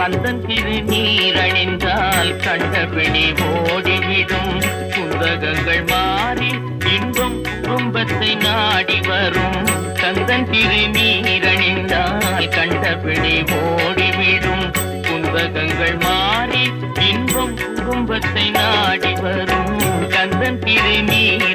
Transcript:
கந்தன் திருநீரணிந்தால் கண்டபிடி ஓடிவிடும். குந்தகங்கள் மாறி இன்பம் குடும்பத்தை நாடி வரும். கந்தன் திருநீரணிந்தால் கண்டபிடி ஓடிவிடும். குந்தகங்கள் மாறி இன்பம் குடும்பத்தை நாடி வரும். கந்தன் திருநீர்